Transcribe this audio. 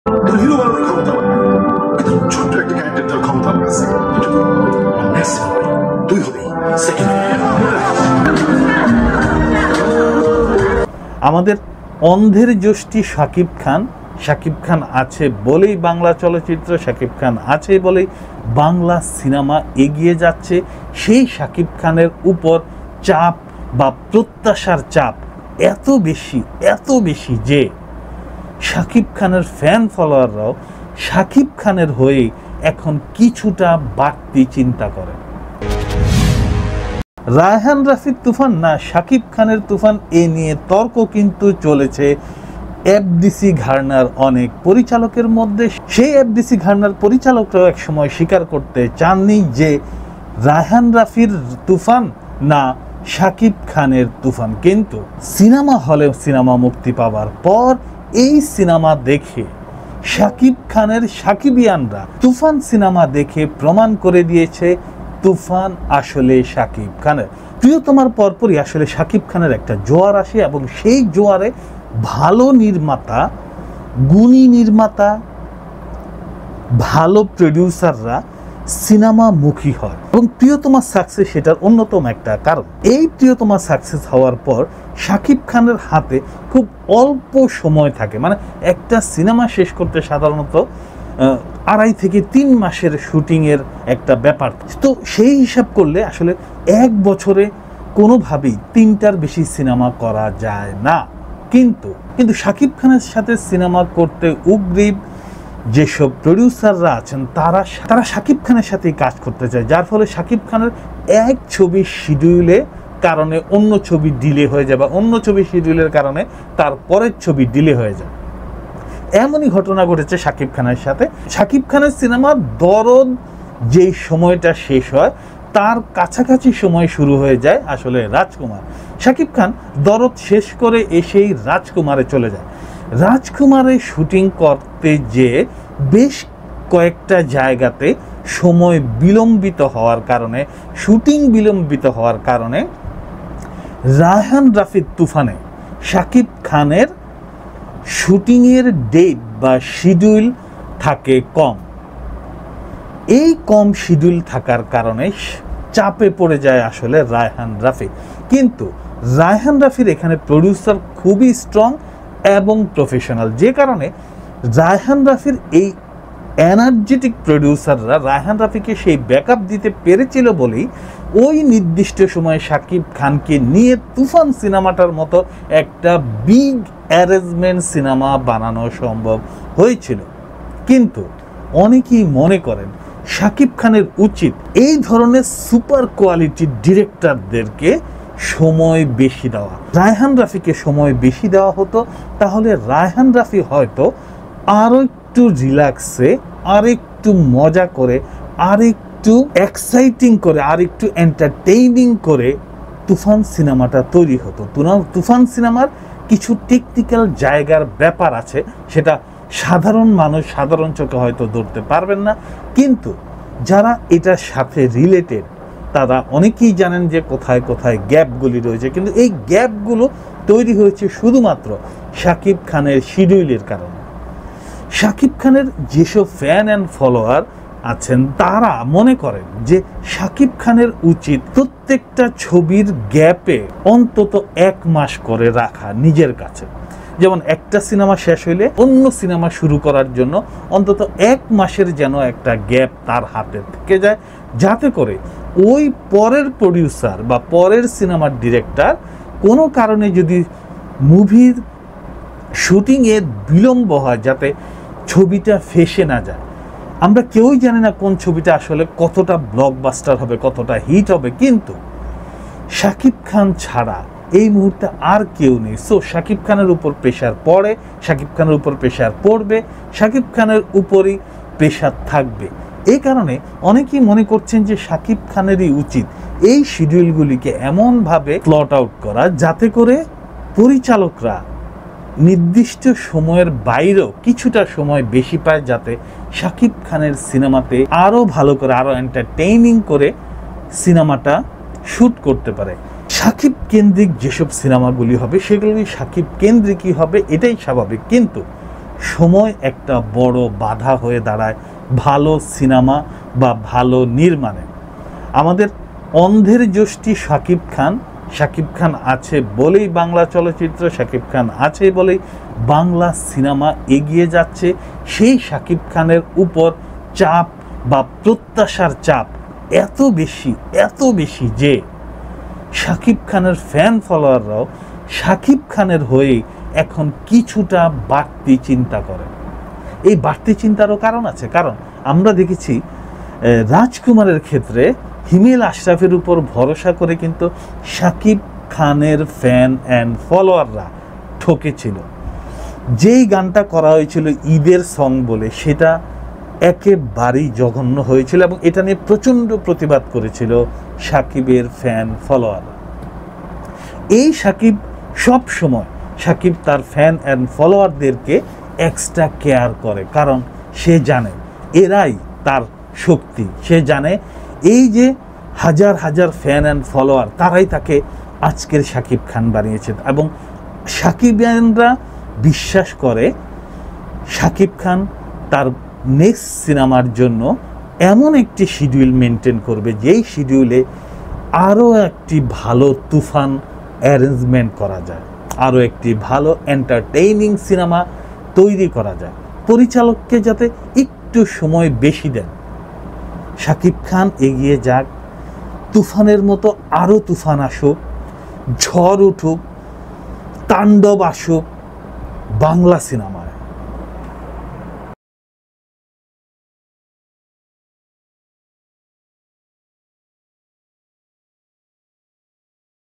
Hero বানানোর ক্ষমতা আমার, কিন্তু ছোট্ট একটা ক্যারেক্টার দেওয়ার ক্ষমতা আমার আছে। তুই হবি সেকেন্ড। আমাদের অন্ধের যষ্টি শাকিব খান। শাকিব খান আছে বলেই বাংলা চলচ্চিত্র, শাকিব খান আছে বলেই বাংলা সিনেমা এগিয়ে যাচ্ছে। সেই শাকিব খানের উপর চাপ বা প্রত্যাশার চাপ এত বেশি যে শাকিব খানের ফ্যান ফলোয়াররাও শাকিব খানের হয়ে এখন কিছুটা বাড়তি চিন্তা করে। রায়হান রাফির তুফান না শাকিব খানের তুফান, এ নিয়ে তর্ক কিন্তু চলেছে এফডিসি ঘরানার অনেক পরিচালকের মধ্যে। সেই এফডিসি ঘরানার পরিচালকরাও এক সময় স্বীকার করতে চাননি যে রায়হান রাফির তুফান না শাকিব খানের তুফান। কিন্তু সিনেমা হলে সিনেমা মুক্তি পাওয়ার পর এই সিনেমা দেখে শাকিব খানের শাকিবিয়ানরা তুফান সিনেমা দেখে প্রমাণ করে দিয়েছে তুফান আসলে শাকিব খানের। প্রিয়তমার পরপরই আসলে শাকিব খানের একটা জোয়ার আসে এবং সেই জোয়ারে ভালো নির্মাতা, গুণী নির্মাতা, ভালো প্রডিউসাররা সিনেমামুখী হয় এবং প্রিয়তমা সাকসেস সেটার অন্যতম একটা কারণ। এই প্রিয়তমা সাকসেস হওয়ার পর শাকিব খানের হাতে খুব অল্প সময় থাকে, মানে একটা সিনেমা শেষ করতে সাধারণত 2.5 থেকে 3 মাসের শুটিংয়ের একটা ব্যাপার। তো সেই হিসাব করলে আসলে 1 বছরে কোনোভাবেই 3টার বেশি সিনেমা করা যায় না। কিন্তু শাকিব খানের সাথে সিনেমা করতে উগ্রীব যেসব প্রডিউসাররা আছেন তারা শাকিব খানের সাথেই কাজ করতে চায়, যার ফলে শাকিব খানের এক ছবি শিডিউলে কারণে অন্য ছবি ডিলে হয়ে যায় বা অন্য ছবি শিডিউলের কারণে তার পরের ছবি ডিলে হয়ে যায়। এমনই ঘটনা ঘটেছে শাকিব খানের সাথে। শাকিব খানের সিনেমার দরদ যেই সময়টা শেষ হয় তার কাছাকাছি সময় শুরু হয়ে যায় আসলে রাজকুমার। শাকিব খান দরদ শেষ করে এসেই রাজকুমারে চলে যায়। রাজকুমারে শুটিং করতে যে বেশ কয়েকটা জায়গাতে সময় বিলম্বিত হওয়ার কারণে, শুটিং বিলম্বিত হওয়ার কারণে রায়হান রাফির তুফানে শাকিব খানের শুটিংয়ের ডেট বা শিডিউল থাকে কম। এই কম শিডিউল থাকার কারণে চাপে পড়ে যায় আসলে রায়হান রাফি। কিন্তু রায়হান রাফির এখানে প্রডিউসার খুবই স্ট্রং এবং প্রফেশনাল, যে কারণে রায়হান রাফির এই এনার্জেটিক প্রডিউসাররা রায়হান রাফিকে সেই ব্যাকআপ দিতে পেরেছিল বলেই ওই নির্দিষ্ট সময়ে শাকিব খানকে নিয়ে তুফান সিনেমাটার মতো একটা বিগ অ্যারেঞ্জমেন্ট সিনেমা বানানো সম্ভব হয়েছিল। কিন্তু অনেকেই মনে করেন শাকিব খানের উচিত এই ধরনের সুপার কোয়ালিটির ডিরেক্টরদেরকে সময় বেশি দেওয়া। রায়হান রাফিকে সময় বেশি দেওয়া হতো, তাহলে রায়হান রাফি হয়তো আরও একটু রিল্যাক্সে, আর একটু মজা করে, আর একটু এক্সাইটিং করে, আর একটু এন্টারটেইনিং করে তুফান সিনেমাটা তৈরি হতো। তুফান সিনেমার কিছু টেকনিক্যাল জায়গার ব্যাপার আছে, সেটা সাধারণ মানুষ সাধারণ চোখে হয়তো ধরতে পারবেন না, কিন্তু যারা এটার সাথে রিলেটেড তারা অনেকেই জানেন যে কোথায় কোথায় গ্যাপগুলি রয়েছে। কিন্তু এই গ্যাপগুলো তৈরি হয়েছে শুধুমাত্র শাকিব খানের শিডিউলের কারণে। শাকিব খানের যেসব ফ্যান অ্যান্ড ফলোয়ার আছেন তারা মনে করেন যে শাকিব খানের উচিত প্রত্যেকটা ছবির গ্যাপে অন্তত 1 মাস করে রাখা নিজের কাছে। যেমন একটা সিনেমা শেষ হইলে অন্য সিনেমা শুরু করার জন্য অন্তত 1 মাসের যেন একটা গ্যাপ তার হাতে থেকে যায়, যাতে করে ওই পরের প্রডিউসার বা পরের সিনেমার ডিরেক্টর কোনো কারণে যদি মুভির শুটিংয়ে বিলম্ব হয় যাতে ছবিটা ফেসে না যায়। আমরা কেউই জানি না কোন ছবিটা আসলে কতটা ব্লকবাস্টার হবে, কতটা হিট হবে, কিন্তু শাকিব খান ছাড়া এই মুহূর্তে আর কেউ নেই। সো শাকিব খানের উপর প্রেশার পড়ে, শাকিব খানের উপর প্রেশার পড়বে, শাকিব খানের উপরই প্রেশার থাকবে। এই কারণে অনেকেই মনে করছেন যে শাকিব খানেরই উচিত এই শিডিউলগুলিকে এমনভাবে প্লট আউট করা যাতে করে পরিচালকরা নির্দিষ্ট সময়ের বাইরেও কিছুটা সময় বেশি পায়, যাতে শাকিব খানের সিনেমাতে আরও ভালো করে, আরও এন্টারটেইনিং করে সিনেমাটা শ্যুট করতে পারে। শাকিব কেন্দ্রিক যেসব সিনেমাগুলি হবে সেগুলি শাকিব কেন্দ্রিকই হবে, এটাই স্বাভাবিক। কিন্তু সময় একটা বড় বাধা হয়ে দাঁড়ায় ভালো সিনেমা বা ভালো নির্মাণে। আমাদের অন্ধের যষ্টি শাকিব খান আছে বলেই বাংলা চলচ্চিত্র, শাকিব খান আছে বলেই বাংলা সিনেমা এগিয়ে যাচ্ছে। সেই শাকিব খানের উপর চাপ বা প্রত্যাশার চাপ এত বেশি যে শাকিব খানের ফ্যান ফলোয়াররাও শাকিব খানের হয়ে এখন কিছুটা বাড়তি চিন্তা করে। এই বাড়তি চিন্তারও কারণ আছে, কারণ আমরা দেখেছি রাজকুমারের ক্ষেত্রে হিমেল আশরাফের উপর ভরসা করে কিন্তু শাকিব খানের ফ্যান অ্যান্ড ফলোয়াররা ঠকেছিল। যেই গানটা করা হয়েছিল ঈদের সং বলে, সেটা একেবারেই জঘন্য হয়েছিল এবং এটা নিয়ে প্রচণ্ড প্রতিবাদ করেছিল শাকিবের ফ্যান ফলোয়াররা। এই শাকিব সব সময় তার ফ্যান অ্যান্ড ফলোয়ারদেরকে এক্সট্রা কেয়ার করে, কারণ সে জানে এরাই তার শক্তি। সে জানে এই যে হাজার ফ্যান অ্যান্ড ফলোয়ার, তারাই তাকে আজকের শাকিব খান বানিয়েছে। এবং শাকিবিয়ানরা বিশ্বাস করে শাকিব খান তার নেক্সট সিনেমার জন্য এমন একটি শিডিউল মেনটেন করবে, যেই শিডিউলে আরও একটি ভালো তুফান অ্যারেঞ্জমেন্ট করা যায়, আরও একটি ভালো এন্টারটেইনিং সিনেমা তৈরি করা যায়। পরিচালককে যাতে একটু সময় বেশি দেন, শাকিব খান এগিয়ে যাক, তুফানের মতো আরও তুফান আসুক, ঝড় উঠুক, তাণ্ডব আসুক বাংলা সিনেমায়।